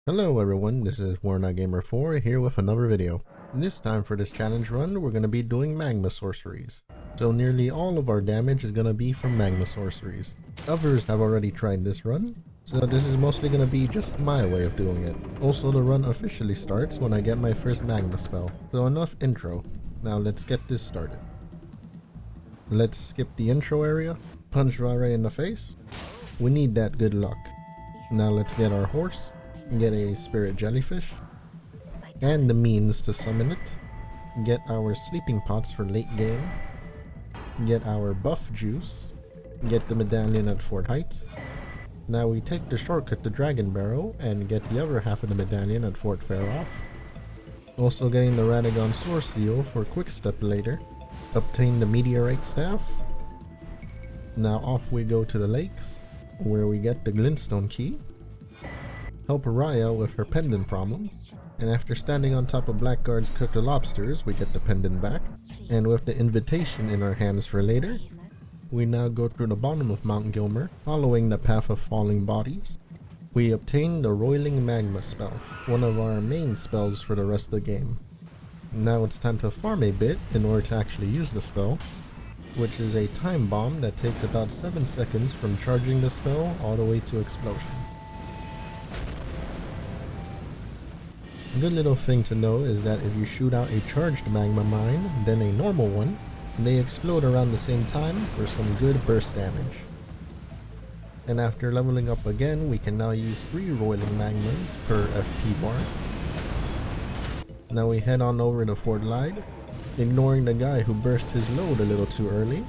Hello everyone, this is WarnogGamer4 here with another video. This time for this challenge run, we're going to be doing Magma Sorceries. So nearly all of our damage is going to be from Magma Sorceries. Others have already tried this run, so this is mostly going to be just my way of doing it. Also, the run officially starts when I get my first Magma spell. So enough intro, now let's get this started. Let's skip the intro area, punch Rara in the face. We need that good luck. Now let's get our horse, get a spirit jellyfish, and the means to summon it, get our sleeping pots for late game, get our buff juice, get the medallion at Fort Height. Now we take the shortcut to Dragon Barrow and get the other half of the medallion at Fort Faroff. Also getting the Radagon Sword Seal for quick step later, obtain the meteorite staff. Now off we go to the lakes, where we get the glintstone key, help Raya with her pendant problem, and after standing on top of Blackguard's cooked lobsters, we get the pendant back, and with the invitation in our hands for later, we now go through the bottom of Mount Gilmer, following the path of falling bodies. We obtain the Roiling Magma spell, one of our main spells for the rest of the game. Now it's time to farm a bit in order to actually use the spell, which is a time bomb that takes about 7 seconds from charging the spell all the way to explosion. A good little thing to know is that if you shoot out a charged magma mine, then a normal one, they explode around the same time for some good burst damage. And after leveling up again, we can now use 3 Roiling Magmas per FP bar. Now we head on over to Fort Lyde, ignoring the guy who burst his load a little too early,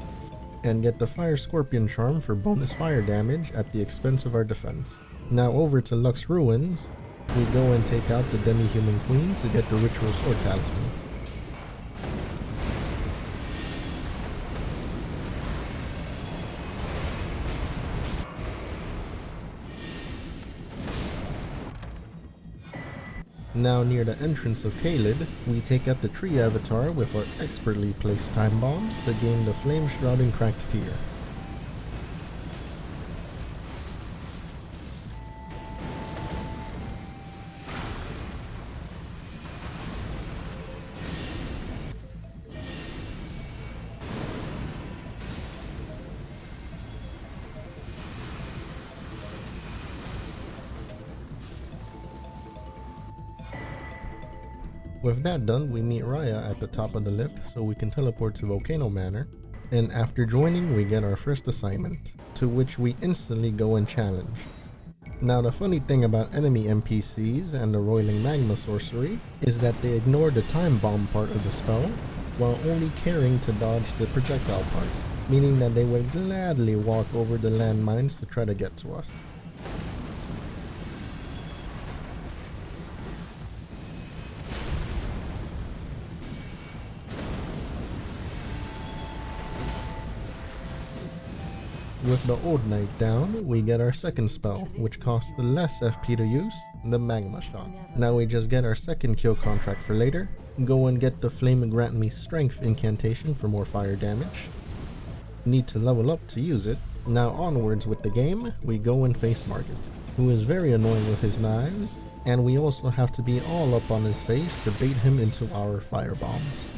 and get the Fire Scorpion charm for bonus fire damage at the expense of our defense. Now over to Lux Ruins, we go and take out the Demi-Human Queen to get the Ritual Sword Talisman. Now near the entrance of Caelid, we take out the Tree Avatar with our expertly placed time bombs to gain the Flame Shrouding Cracked tier. With that done, we meet Raya at the top of the lift so we can teleport to Volcano Manor, and after joining we get our first assignment, to which we instantly go and challenge. Now the funny thing about enemy NPCs and the Roiling Magma sorcery is that they ignore the time bomb part of the spell, while only caring to dodge the projectile parts, meaning that they would gladly walk over the landmines to try to get to us. With the Old Knight down, we get our second spell, which costs less FP to use, the Magma Shot. Now we just get our second kill contract for later, go and get the Flame Grant Me Strength incantation for more fire damage. Need to level up to use it. Now onwards with the game, we go and face Margit, who is very annoying with his knives, and we also have to be all up on his face to bait him into our fire bombs.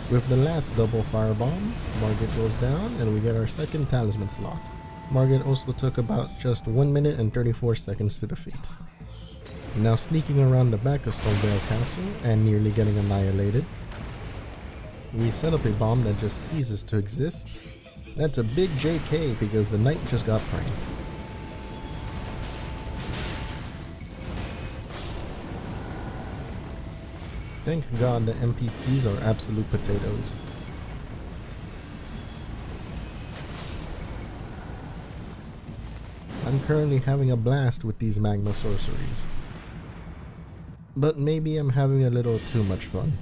With the last double fire bombs, Margit goes down and we get our second talisman slot. Margit also took about just 1 minute and 34 seconds to defeat. Now sneaking around the back of Stonevale Castle and nearly getting annihilated, we set up a bomb that just ceases to exist. That's a big JK because the knight just got pranked. Thank God the NPCs are absolute potatoes. I'm currently having a blast with these Magma Sorceries. but maybe I'm having a little too much fun.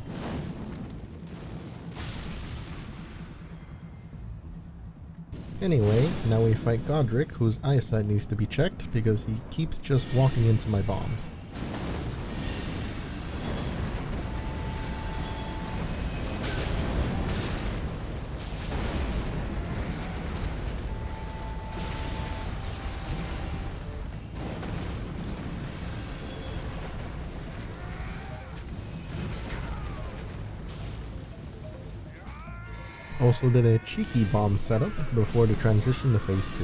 Anyway, now we fight Godrick, whose eyesight needs to be checked because he keeps just walking into my bombs. Also did a cheeky bomb setup before the transition to phase 2.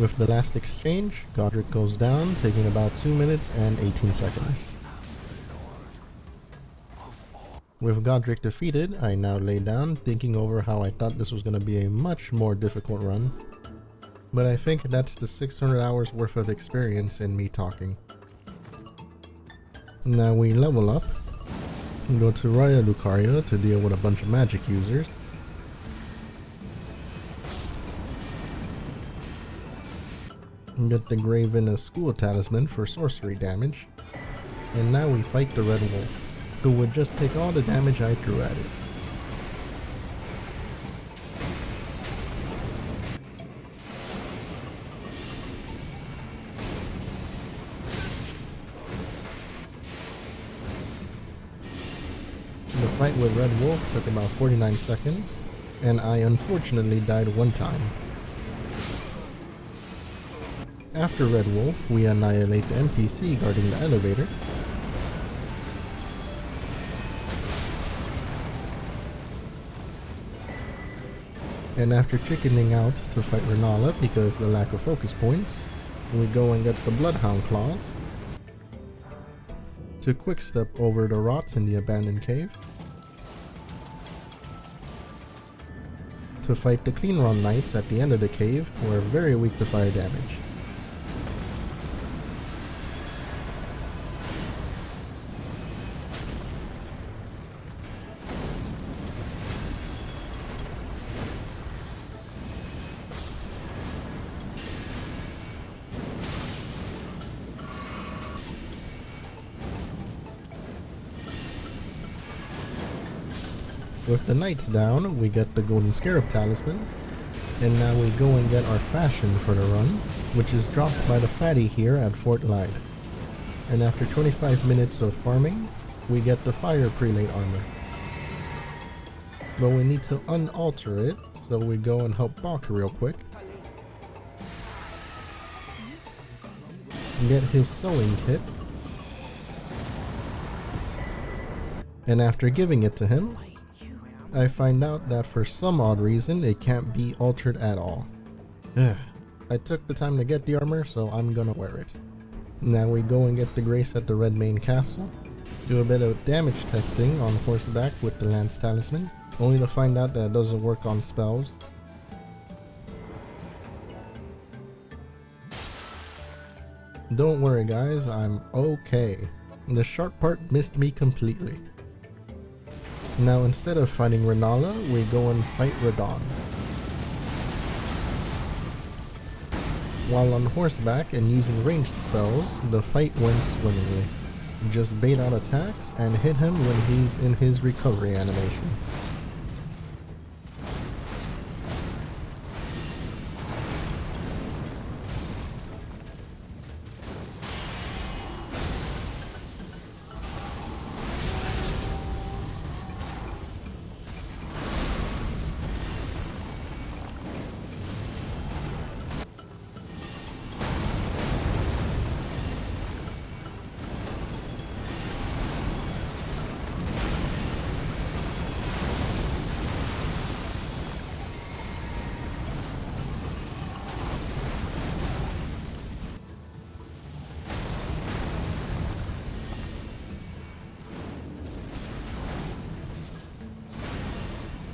With the last exchange, Godrick goes down, taking about 2 minutes and 18 seconds. With Godrick defeated, I now lay down, thinking over how I thought this was going to be a much more difficult run. But I think that's the 600 hours worth of experience in me talking. Now we level up, go to Raya Lucaria to deal with a bunch of magic users. Get the Graven School Talisman for sorcery damage. And now we fight the Red Wolf, who would just take all the damage I threw at it. The fight with Red Wolf took about 49 seconds, and I unfortunately died one time. After Red Wolf, we annihilate the NPC guarding the elevator. And after chickening out to fight Rennala because of the lack of focus points, we go and get the Bloodhound Claws to quickstep over the rots in the abandoned cave, to fight the Clean Run Knights at the end of the cave, who are very weak to fire damage. With the knights down, we get the Golden Scarab Talisman, and now we go and get our fashion for the run, which is dropped by the fatty here at Fort Lyde. And after 25 minutes of farming, we get the Fire Prelate armor. But we need to unalter it, so we go and help Bach real quick. Get his sewing kit. And after giving it to him, I find out that for some odd reason it can't be altered at all. I took the time to get the armor, so I'm gonna wear it. Now we go and get the Grace at the Redmane Castle, do a bit of damage testing on horseback with the Lance Talisman, only to find out that it doesn't work on spells. Don't worry guys, I'm okay. The sharp part missed me completely. Now instead of fighting Rennala, we go and fight Radahn. While on horseback and using ranged spells, the fight went swimmingly. Just bait out attacks and hit him when he's in his recovery animation.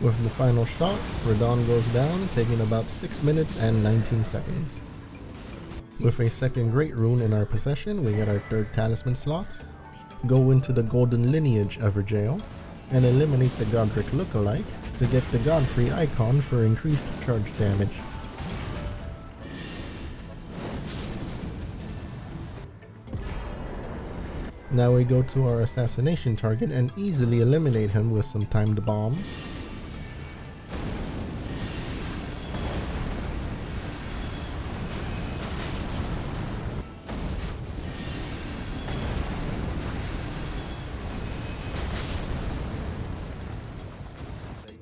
With the final shot, Radahn goes down, taking about 6 minutes and 19 seconds. With a second Great Rune in our possession, we get our third talisman slot, go into the Golden Lineage Everjail, and eliminate the Godrick lookalike to get the Godfrey icon for increased charge damage. Now we go to our assassination target and easily eliminate him with some timed bombs.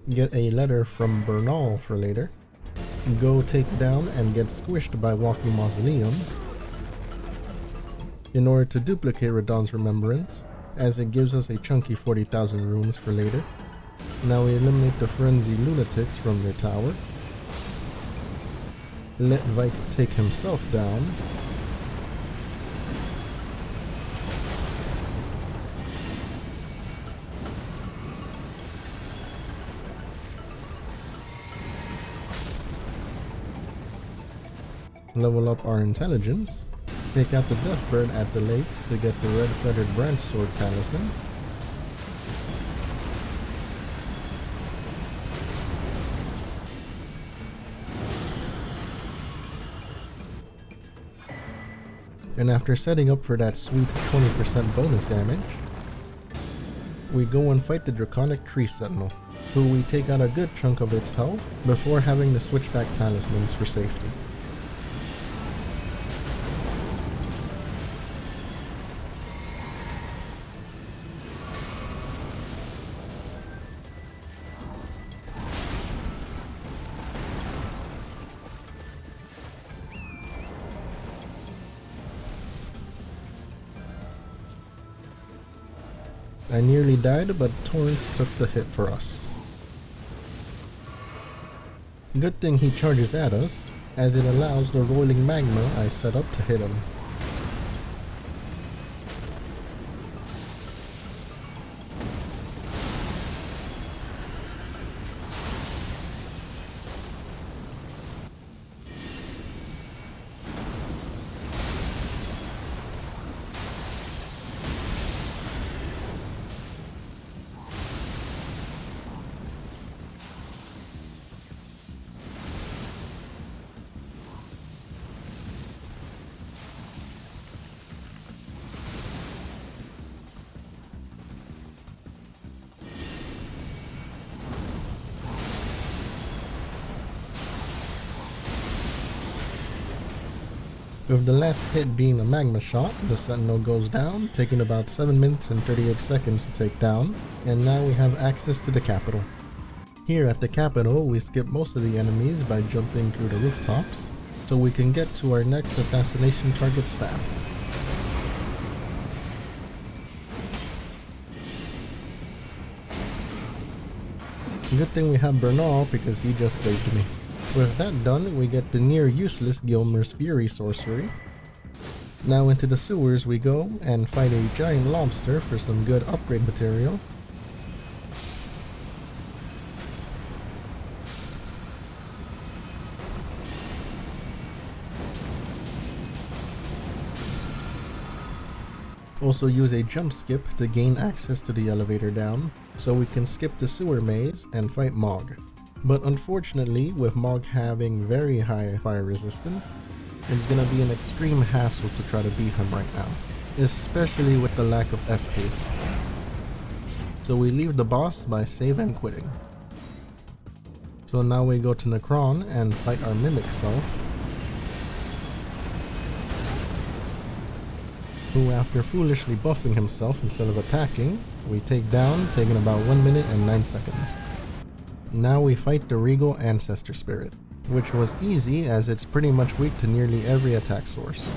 Get a letter from Bernal for later. Go take down and get squished by walking mausoleums in order to duplicate Radahn's remembrance, as it gives us a chunky 40,000 runes for later. Now we eliminate the frenzy lunatics from their tower. Let Vike take himself down. Level up our intelligence. Take out the Deathbird at the lakes to get the red feathered branch sword talisman. And after setting up for that sweet 20% bonus damage, we go and fight the Draconic Tree Sentinel, who we take out a good chunk of its health before having to switch back talismans for safety. I nearly died, but Torrent took the hit for us. Good thing he charges at us, as it allows the rolling magma I set up to hit him. With the last hit being a magma shot, the Sentinel goes down, taking about 7 minutes and 38 seconds to take down, and now we have access to the capital. Here at the capital, we skip most of the enemies by jumping through the rooftops, so we can get to our next assassination targets fast. Good thing we have Bernal because he just saved me. With that done, we get the near useless Gilmer's Fury sorcery. Now into the sewers we go and fight a giant lobster for some good upgrade material. Also use a jump skip to gain access to the elevator down, so we can skip the sewer maze and fight Mog. But unfortunately, with Mog having very high fire resistance, it's gonna be an extreme hassle to try to beat him right now, especially with the lack of FP. So we leave the boss by save and quitting. So now we go to Necron and fight our Mimic Self, who after foolishly buffing himself instead of attacking, we take down, taking about 1 minute and 9 seconds. Now we fight the Regal Ancestor Spirit, which was easy as it's pretty much weak to nearly every attack source.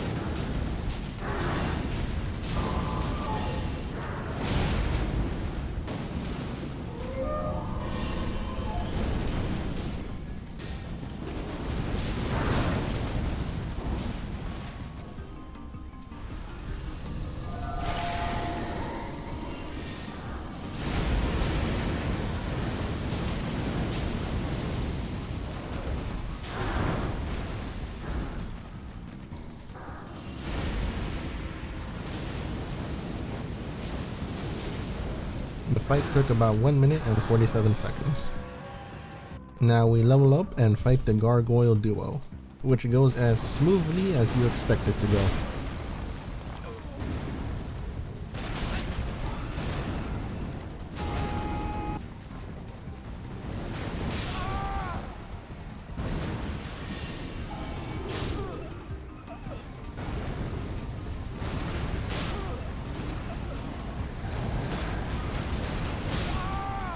fight took about 1 minute and 47 seconds. Now we level up and fight the Gargoyle Duo, which goes as smoothly as you expect it to go.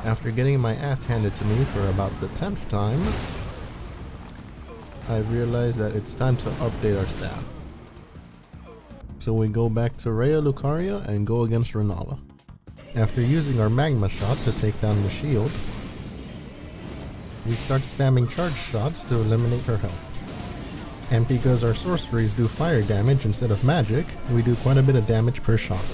After getting my ass handed to me for about the 10th time, I realized that it's time to update our staff. So we go back to Rhea Lucaria and go against Rennala. After using our Magma shot to take down the shield, we start spamming charge shots to eliminate her health. And because our sorceries do fire damage instead of magic, we do quite a bit of damage per shot.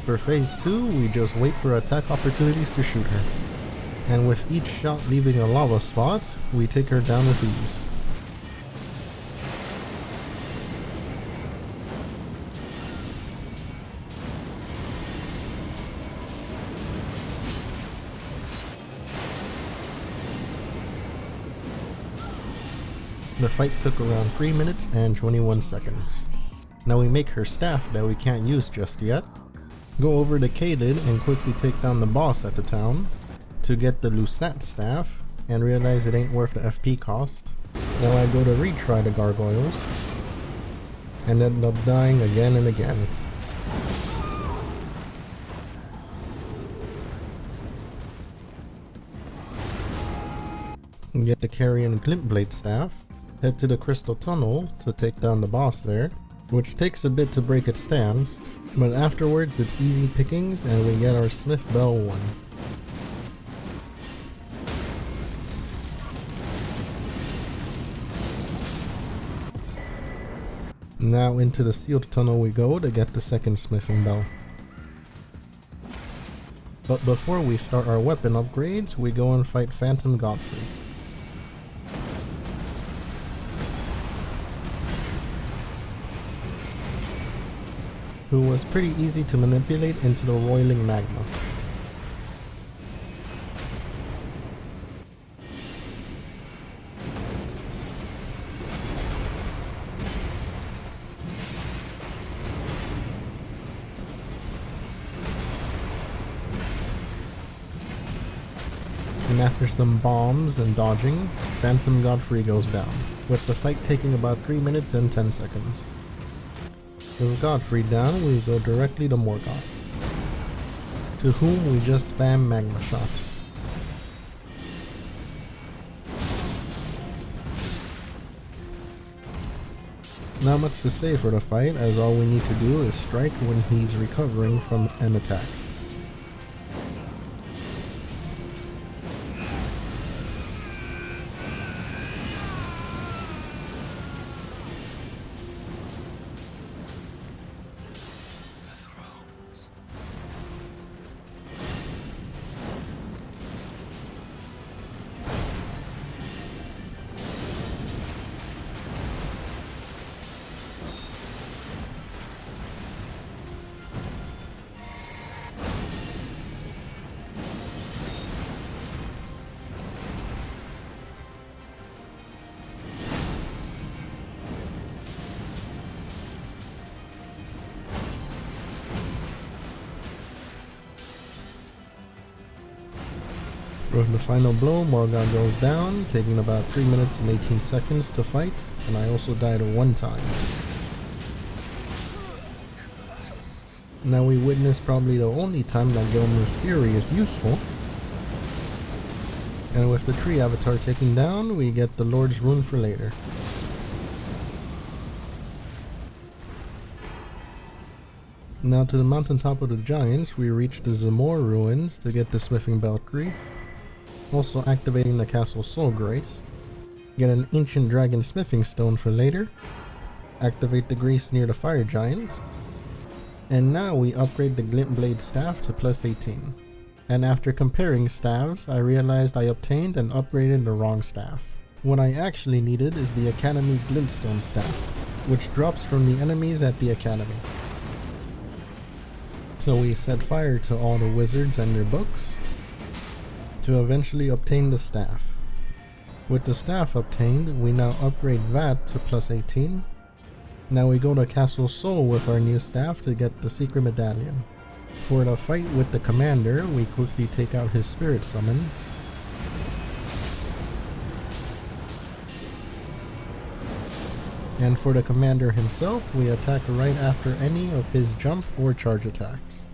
For phase 2, we just wait for attack opportunities to shoot her. And with each shot leaving a lava spot, we take her down with ease. The fight took around 3 minutes and 21 seconds. Now we make her staff that we can't use just yet, go over to Caelid and quickly take down the boss at the town to get the Lusat staff and realize it ain't worth the FP cost. Now I go to retry the gargoyles and end up dying again and again. Get the Carrion Glintblade staff, head to the Crystal Tunnel to take down the boss there, which takes a bit to break its stance, but afterwards it's easy pickings and we get our Smith Bell 1. Now into the sealed tunnel we go to get the second smithing bell. But before we start our weapon upgrades, we go and fight Phantom Godfrey. Who was pretty easy to manipulate into the roiling magma. And after some bombs and dodging, Phantom Godfrey goes down, with the fight taking about 3 minutes and 10 seconds. With Godfrey down, we go directly to Morgott, to whom we just spam magma shots. Not much to say for the fight, as all we need to do is strike when he's recovering from an attack. With the final blow, Morgott goes down, taking about 3 minutes and 18 seconds to fight, and I also died 1 time. Now we witness probably the only time that Gilmer's Fury is useful. And with the tree avatar taken down, we get the Lord's Rune for later. Now to the mountaintop of the Giants, we reach the Zamor ruins to get the Smithing Valkyrie. Also activating the Castle Soul Grace, get an Ancient Dragon Smithing Stone for later, activate the Grace near the Fire Giant, and now we upgrade the Glintblade staff to plus 18. And after comparing staffs, I realized I obtained and upgraded the wrong staff. What I actually needed is the Academy Glintstone Staff, which drops from the enemies at the Academy. So we set fire to all the wizards and their books to eventually obtain the staff. With the staff obtained, we now upgrade VAT to plus 18. Now we go to Castle Sol with our new staff to get the secret medallion. For the fight with the commander, we quickly take out his spirit summons. And for the commander himself, we attack right after any of his jump or charge attacks.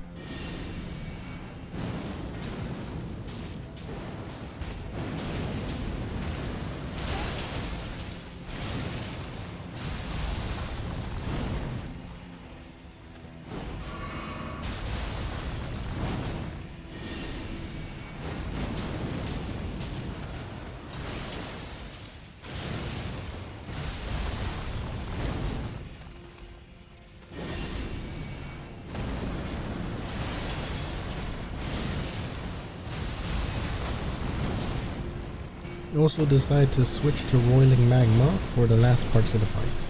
Also decide to switch to Roiling Magma for the last parts of the fight.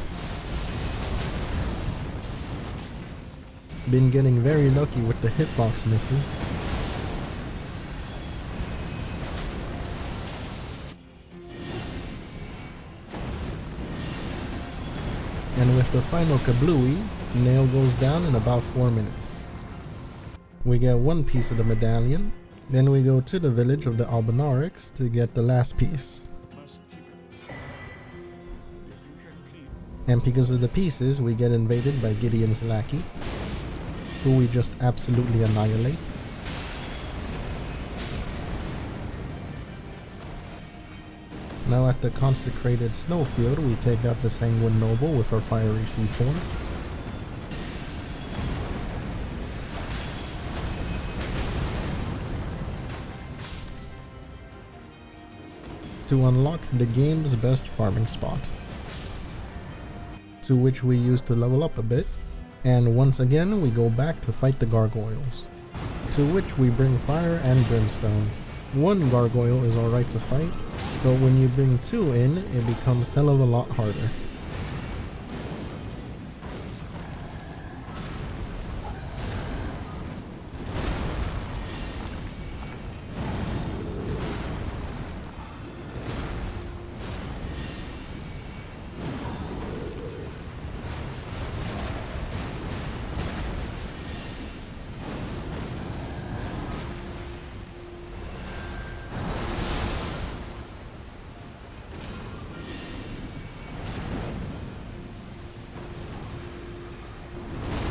Been getting very lucky with the hitbox misses. And with the final kablooey, Niall goes down in about 4 minutes. We get one piece of the medallion. Then we go to the village of the Albinaurics to get the last piece. And because of the pieces, we get invaded by Gideon's lackey, who we just absolutely annihilate. Now at the consecrated snowfield, we take out the Sanguine Noble with our fiery C4. To unlock the game's best farming spot, to which we use to level up a bit, and once again we go back to fight the gargoyles, to which we bring fire and brimstone. One gargoyle is alright to fight, but when you bring two in, it becomes hell of a lot harder.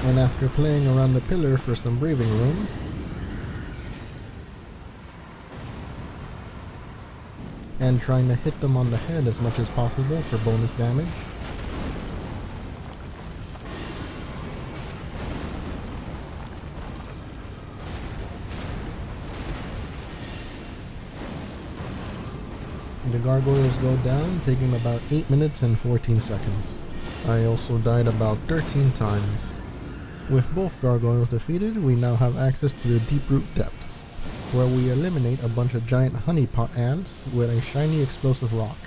And after playing around the pillar for some breathing room, and trying to hit them on the head as much as possible for bonus damage, the gargoyles go down, taking about 8 minutes and 14 seconds. I also died about 13 times. With both gargoyles defeated, we now have access to the Deeproot Depths, where we eliminate a bunch of giant honeypot ants with a shiny explosive rock.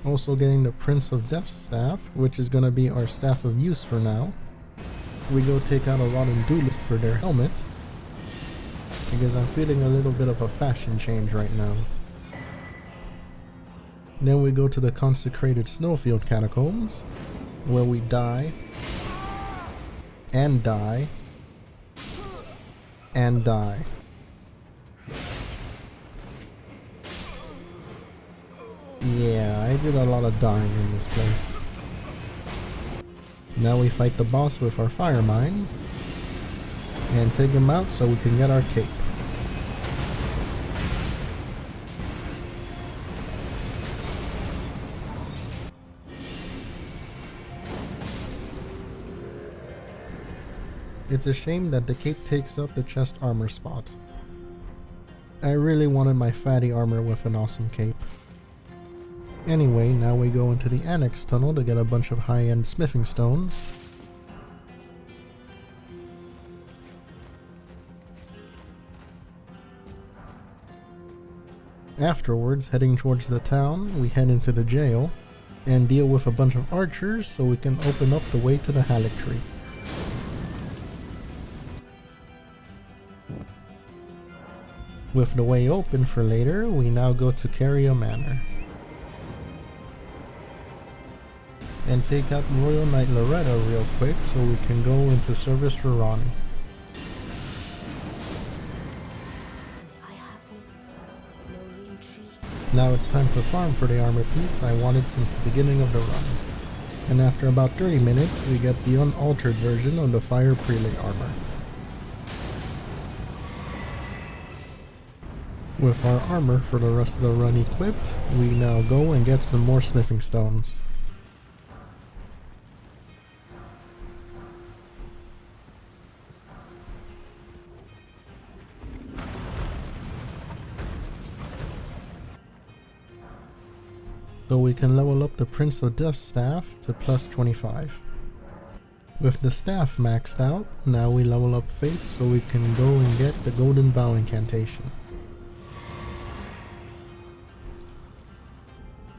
Also getting the Prince of Death's staff, which is gonna be our staff of use for now. We go take out a Rotten Duelist for their helmet, because I'm feeling a little bit of a fashion change right now. Then we go to the consecrated snowfield catacombs, where we die, and die, and die. Yeah, I did a lot of dying in this place. Now we fight the boss with our fire mines, and take him out so we can get our cape. It's a shame that the cape takes up the chest armor spot. I really wanted my fatty armor with an awesome cape. Anyway, now we go into the Annex Tunnel to get a bunch of high-end smithing stones. Afterwards, heading towards the town, we head into the jail and deal with a bunch of archers so we can open up the way to the Haligtree. With the way open for later, we now go to Caria Manor and take out Royal Knight Loretta real quick so we can go into service for Ronnie. Now it's time to farm for the armor piece I wanted since the beginning of the run. And after about 30 minutes, we get the unaltered version of the Fire Prelate armor. With our armor for the rest of the run equipped, we now go and get some more smithing stones. So we can level up the Prince of Death's staff to plus 25. With the staff maxed out, now we level up Faith so we can go and get the Golden Vow incantation.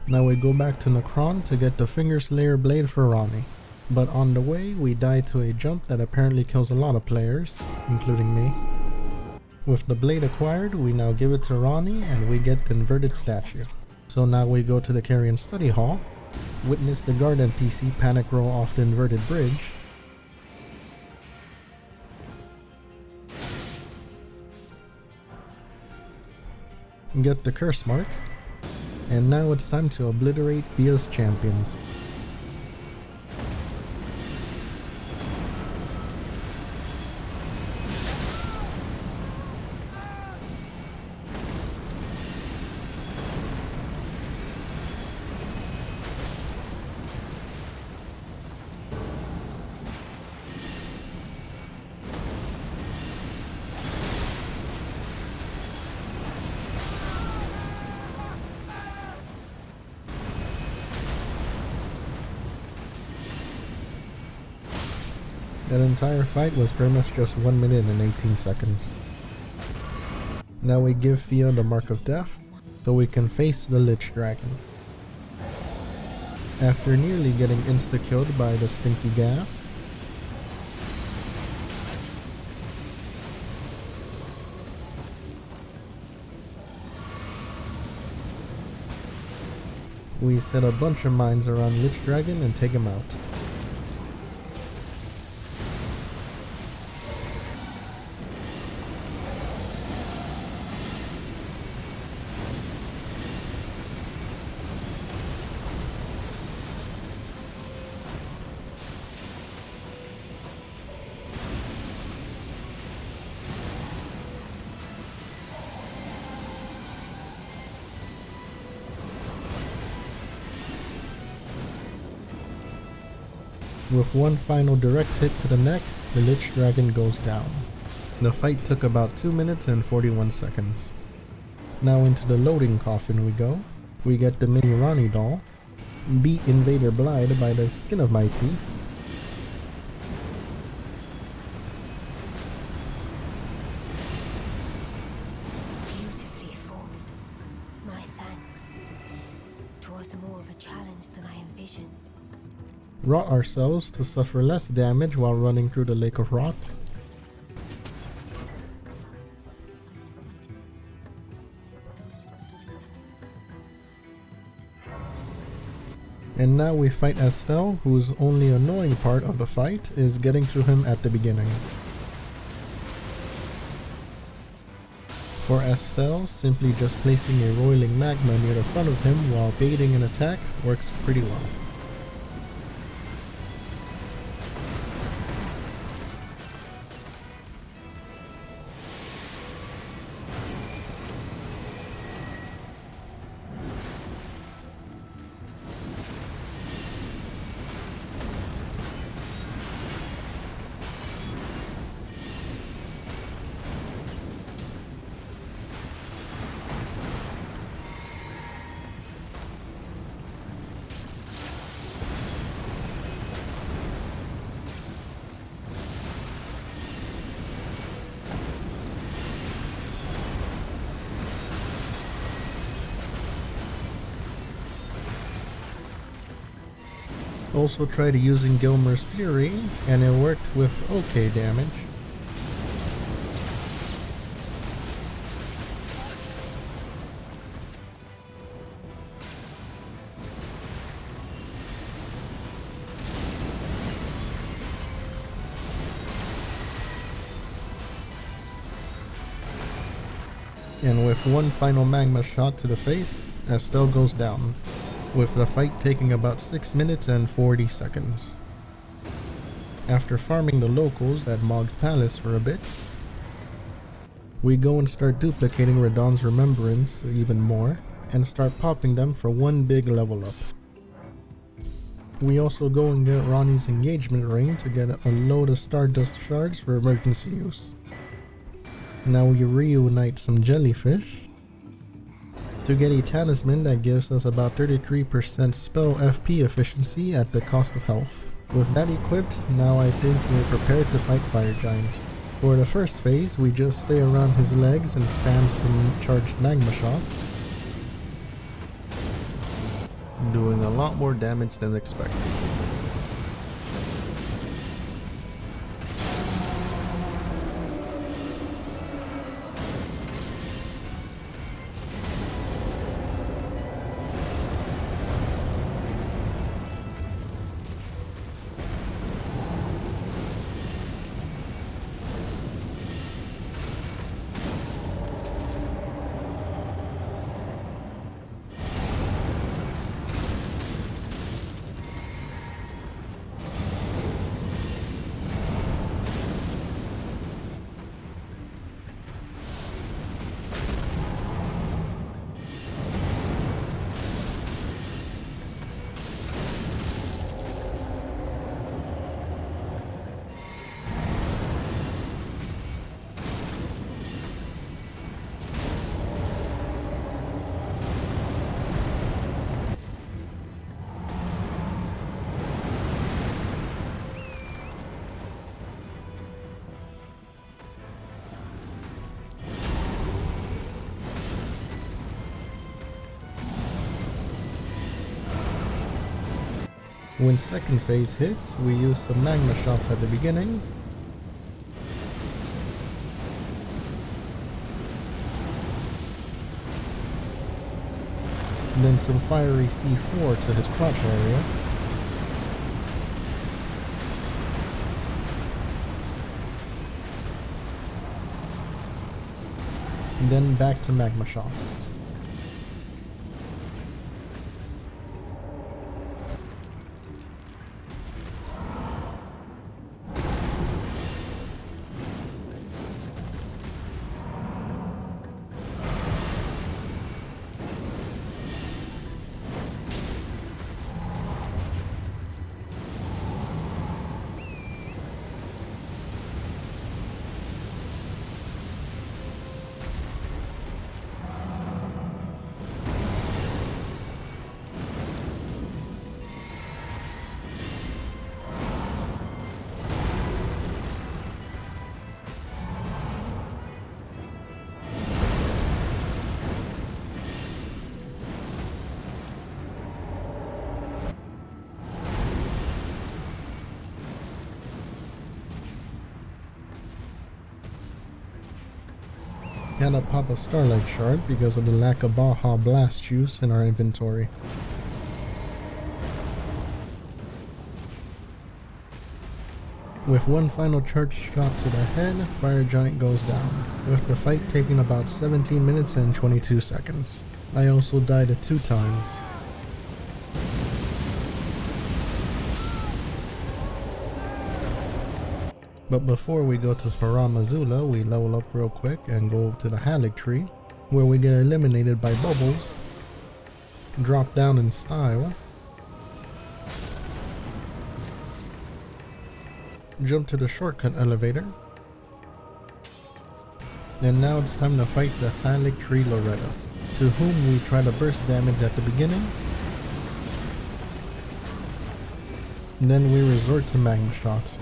Now we go back to Necron to get the Fingerslayer blade for Ronnie. But on the way, we die to a jump that apparently kills a lot of players, including me. With the blade acquired, we now give it to Ronnie and we get the inverted statue. So now we go to the Carrion Study Hall, witness the guard NPC panic roll off the inverted bridge, get the curse mark, and now it's time to obliterate Via's champions. That entire fight was pretty much just 1 minute and 18 seconds. Now we give Via the Mark of Death, so we can face the Lichdragon. After nearly getting insta-killed by the stinky gas, we set a bunch of mines around Lichdragon and take him out. With one final direct hit to the neck, the Lichdragon goes down. The fight took about 2 minutes and 41 seconds. Now into the loading coffin we go. We get the mini Ronnie doll, beat Invader Blyde by the skin of my teeth, beautifully formed. My thanks. 'Twas more of a challenge than I envisioned. rot ourselves to suffer less damage while running through the Lake of Rot. And now we fight Astel, whose only annoying part of the fight is getting to him at the beginning. For Astel, simply just placing a roiling magma near the front of him while baiting an attack works pretty well. Also tried using Gilmer's Fury, and it worked with okay damage. And with one final magma shot to the face, Astel goes down, with the fight taking about 6 minutes and 40 seconds. After farming the locals at Mog's Palace for a bit, we go and start duplicating Radahn's remembrance even more, and start popping them for one big level up. We also go and get Ronnie's engagement ring to get a load of Stardust shards for emergency use. Now we reunite some jellyfish to get a talisman that gives us about 33% spell FP efficiency at the cost of health. With that equipped, now I think we're prepared to fight Fire Giant. For the first phase, we just stay around his legs and spam some charged magma shots, doing a lot more damage than expected. When second phase hits, we use some magma shots at the beginning, then some fiery C4 to his crotch area, and then back to magma shots. Had to pop a Starlight Shard because of the lack of Baja Blast juice in our inventory. With one final charge shot to the head, Fire Giant goes down, with the fight taking about 17 minutes and 22 seconds. I also died 2 times. But before we go to Faram Azula, we level up real quick and go to the Haligtree, where we get eliminated by bubbles, drop down in style, jump to the shortcut elevator, and now it's time to fight the Haligtree Loretta, to whom we try to burst damage at the beginning, and then we resort to magma shots.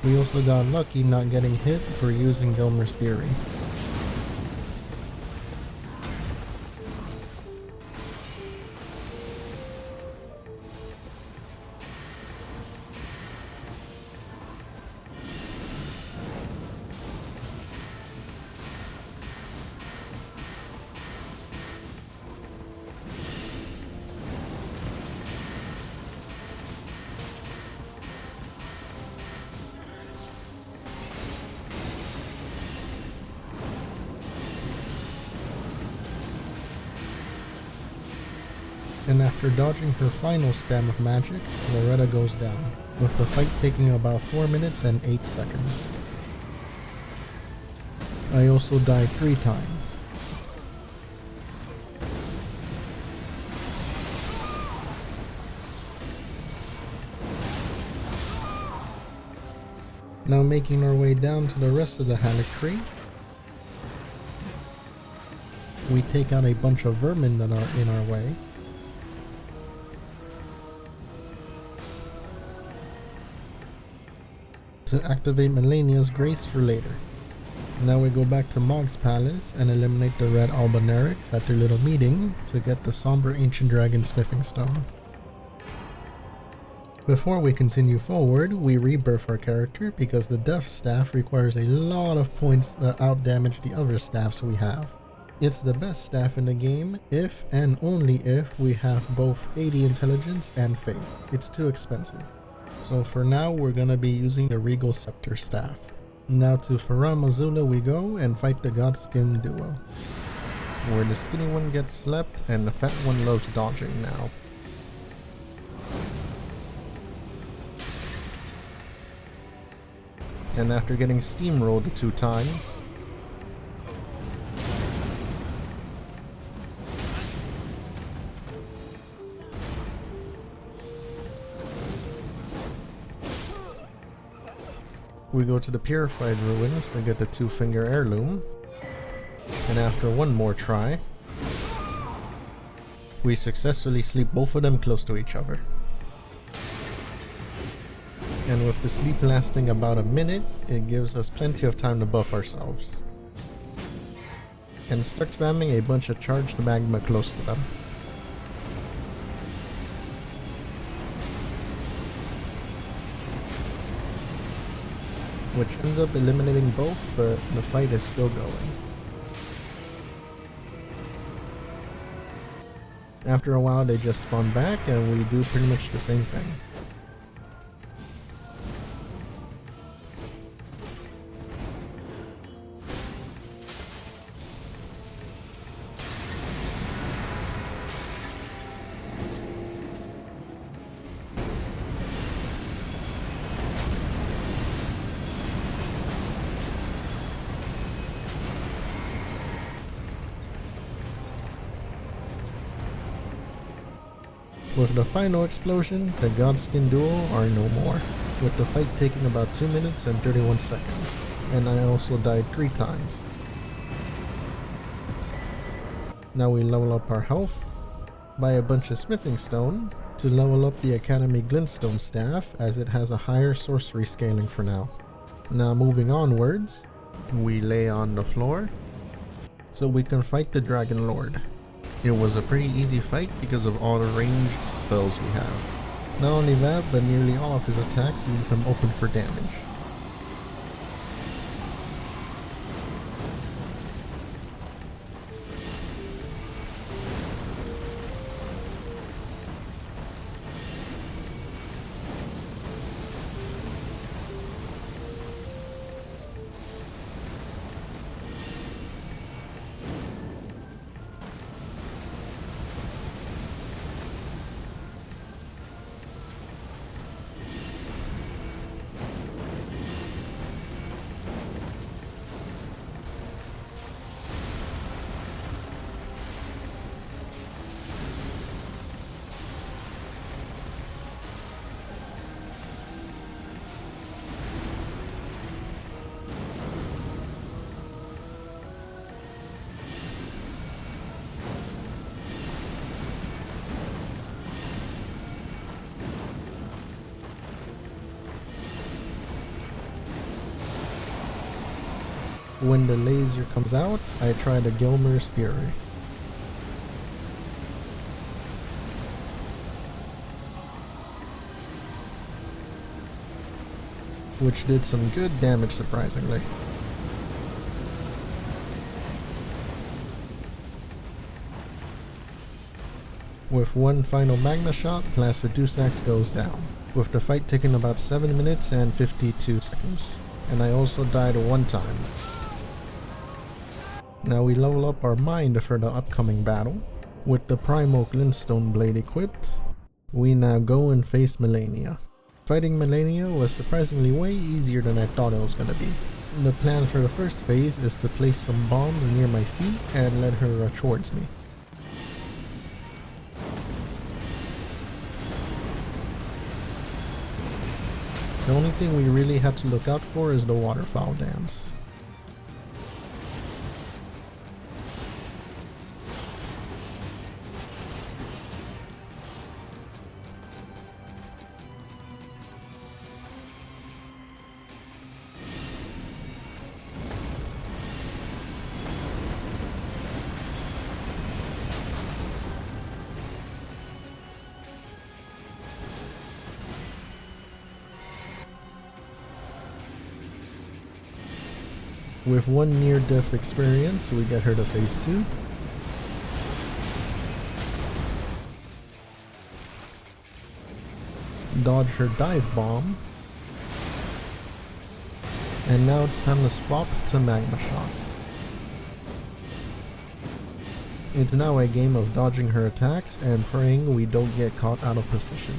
We also got lucky not getting hit for using Gelmer's Fury. And after dodging her final spam of magic, Loretta goes down, with the fight taking about 4 minutes and 8 seconds. I also died 3 times. Now making our way down to the rest of the Haligtree, we take out a bunch of vermin that are in our way. To activate Malenia's Grace for later. Now we go back to Mog's Palace and eliminate the red Albonerics at their little meeting to get the somber ancient dragon smithing stone. Before we continue forward, we rebirth our character because the death staff requires a lot of points that outdamage the other staffs we have. It's the best staff in the game if and only if we have both 80 intelligence and faith. It's too expensive. So for now, we're gonna be using the Regal Scepter staff. Now to Faram Azula we go and fight the Godskin Duo, where the skinny one gets slept and the fat one loves dodging now. And after getting steamrolled 2 times, we go to the Purified Ruins to get the 2-finger heirloom, and after one more try, we successfully sleep both of them close to each other. And with the sleep lasting about a minute, it gives us plenty of time to buff ourselves. And start spamming a bunch of charged magma close to them. Which ends up eliminating both, but the fight is still going. After a while they just spawn back and we do pretty much the same thing. With the final explosion, the Godskin Duo are no more, with the fight taking about 2 minutes and 31 seconds, and I also died 3 times. Now we level up our health, buy a bunch of smithing stone to level up the Academy Glintstone staff as it has a higher sorcery scaling for now. Now moving onwards, we lay on the floor so we can fight the Dragonlord. It was a pretty easy fight because of all the ranged spells we have. Not only that, but nearly all of his attacks leave him open for damage. When the laser comes out, I try the Gilmer's Fury. Which did some good damage surprisingly. With one final magma shot, Placidusax goes down, with the fight taking about 7 minutes and 52 seconds. And I also died one time. Now we level up our mind for the upcoming battle. With the Primal Glintstone Blade equipped, we now go and face Malenia. Fighting Malenia was surprisingly way easier than I thought it was gonna be. The plan for the first phase is to place some bombs near my feet and let her rush towards me. The only thing we really have to look out for is the waterfowl dance. With one near-death experience, we get her to phase 2. Dodge her dive bomb. And now it's time to swap to magma shots. It's now a game of dodging her attacks and praying we don't get caught out of position.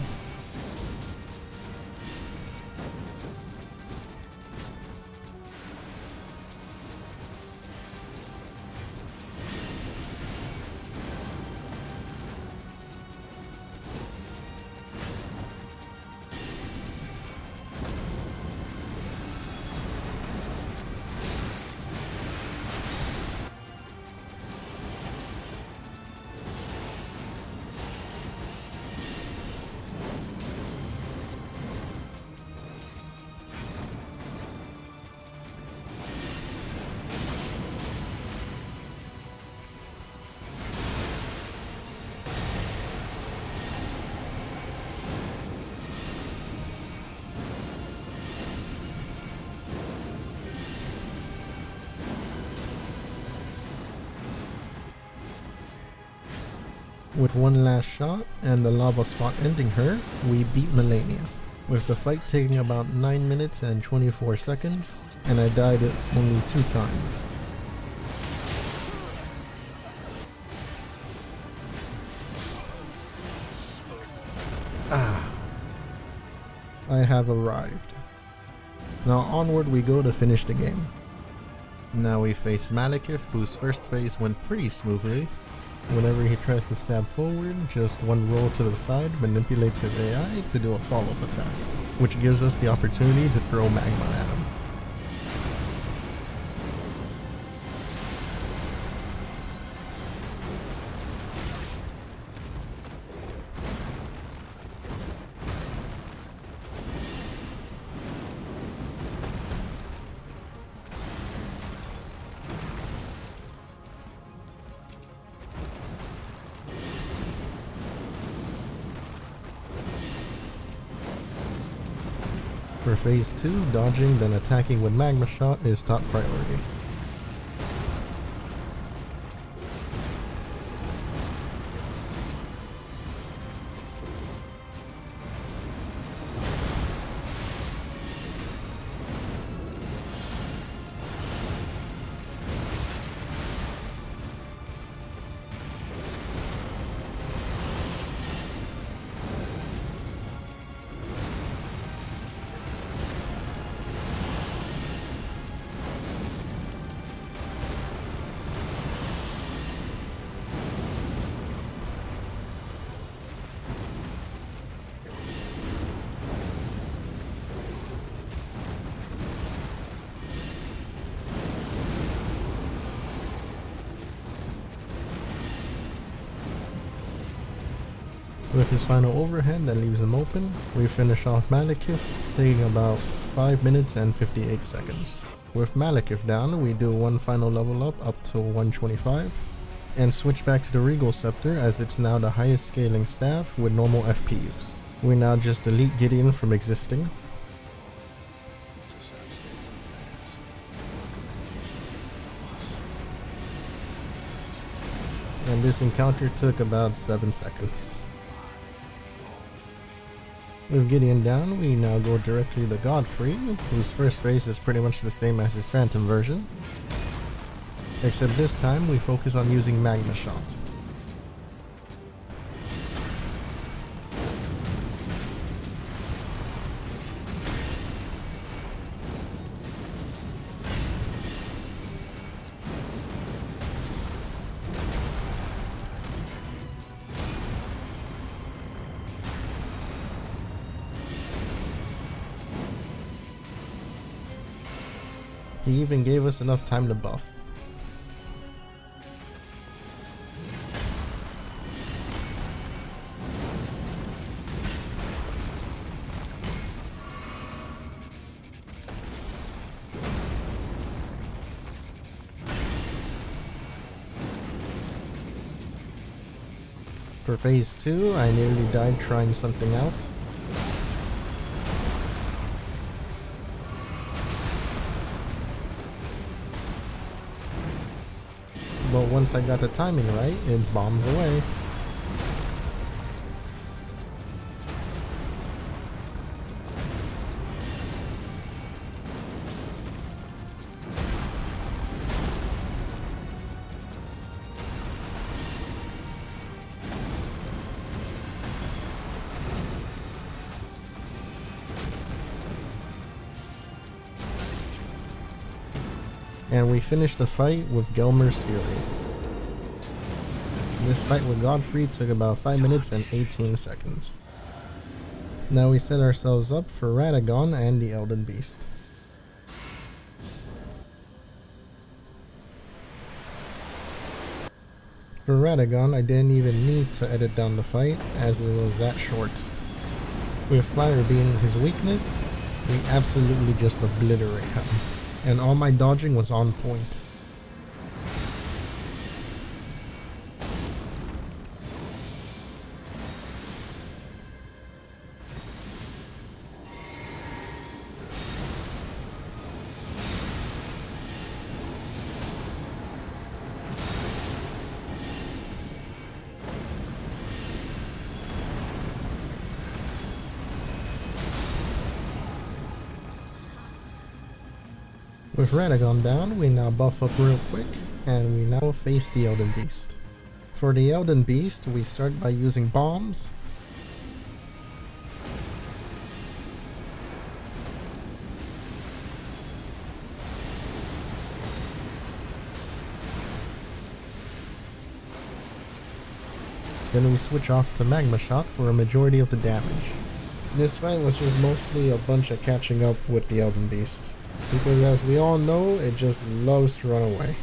With one last shot and the lava spot ending her, we beat Malenia, with the fight taking about 9 minutes and 24 seconds, and I died only 2 times. I have arrived. Now onward we go to finish the game. Now we face Maliketh, whose first phase went pretty smoothly. Whenever he tries to stab forward, just one roll to the side manipulates his AI to do a follow-up attack, which gives us the opportunity to throw magma at him. For phase 2, dodging then attacking with magma shot is top priority. With his final overhead that leaves him open, we finish off Maliketh, taking about 5 minutes and 58 seconds. With Maliketh down, we do one final level up to 125, and switch back to the Regal Scepter as it's now the highest scaling staff with normal FP use. We now just delete Gideon from existing. And this encounter took about 7 seconds. With Gideon down, we now go directly to Godfrey, whose first phase is pretty much the same as his Phantom version. Except this time we focus on using Magma Shot. He even gave us enough time to buff. For phase 2, I nearly died trying something out. But once I got the timing right, it bombs away. And we finished the fight with Gelmer's Fury. This fight with Godfrey took about 5 minutes and 18 seconds. Now we set ourselves up for Radagon and the Elden Beast. For Radagon, I didn't even need to edit down the fight as it was that short. With fire being his weakness, we absolutely just obliterate him. And all my dodging was on point. With Radagon down, we now buff up real quick, and we now face the Elden Beast. For the Elden Beast, we start by using bombs. Then we switch off to Magma Shot for a majority of the damage. This fight was just mostly a bunch of catching up with the Elden Beast, because as we all know, it just loves to run away.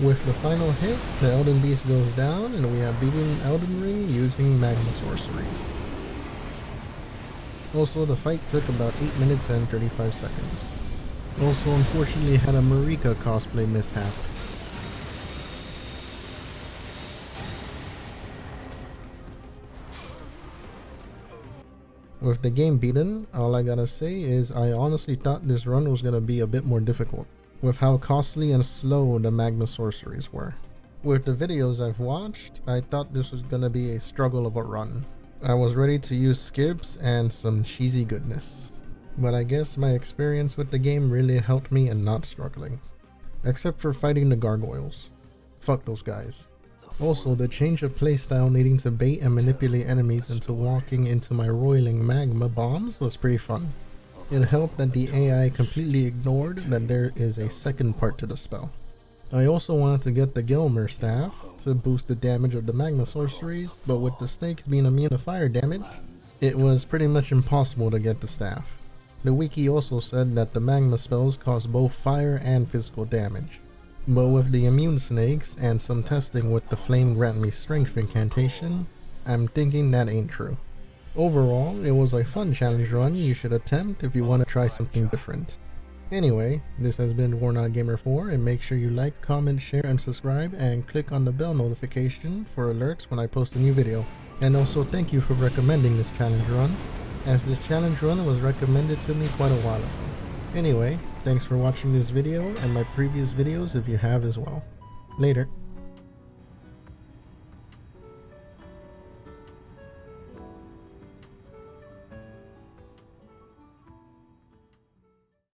With the final hit, the Elden Beast goes down and we have beaten Elden Ring using Magma Sorceries. Also, the fight took about 8 minutes and 35 seconds. Also, unfortunately, had a Marika cosplay mishap. With the game beaten, all I gotta say is I honestly thought this run was gonna be a bit more difficult, with how costly and slow the Magma Sorceries were. With the videos I've watched, I thought this was gonna be a struggle of a run. I was ready to use skips and some cheesy goodness. But I guess my experience with the game really helped me in not struggling. Except for fighting the gargoyles. Fuck those guys. Also, the change of playstyle needing to bait and manipulate enemies into walking into my roiling magma bombs was pretty fun. It helped that the AI completely ignored that there is a second part to the spell. I also wanted to get the Gilmer staff to boost the damage of the Magma Sorceries, but with the snakes being immune to fire damage, it was pretty much impossible to get the staff. The wiki also said that the magma spells cause both fire and physical damage. But with the immune snakes and some testing with the Flame Grant Me Strength incantation, I'm thinking that ain't true. Overall, it was a fun challenge run you should attempt if you want to try something different. Anyway, this has been WarNotGamer4, and make sure you like, comment, share, and subscribe, and click on the bell notification for alerts when I post a new video. And also thank you for recommending this challenge run, as this challenge run was recommended to me quite a while ago. Anyway, thanks for watching this video and my previous videos if you have as well. Later.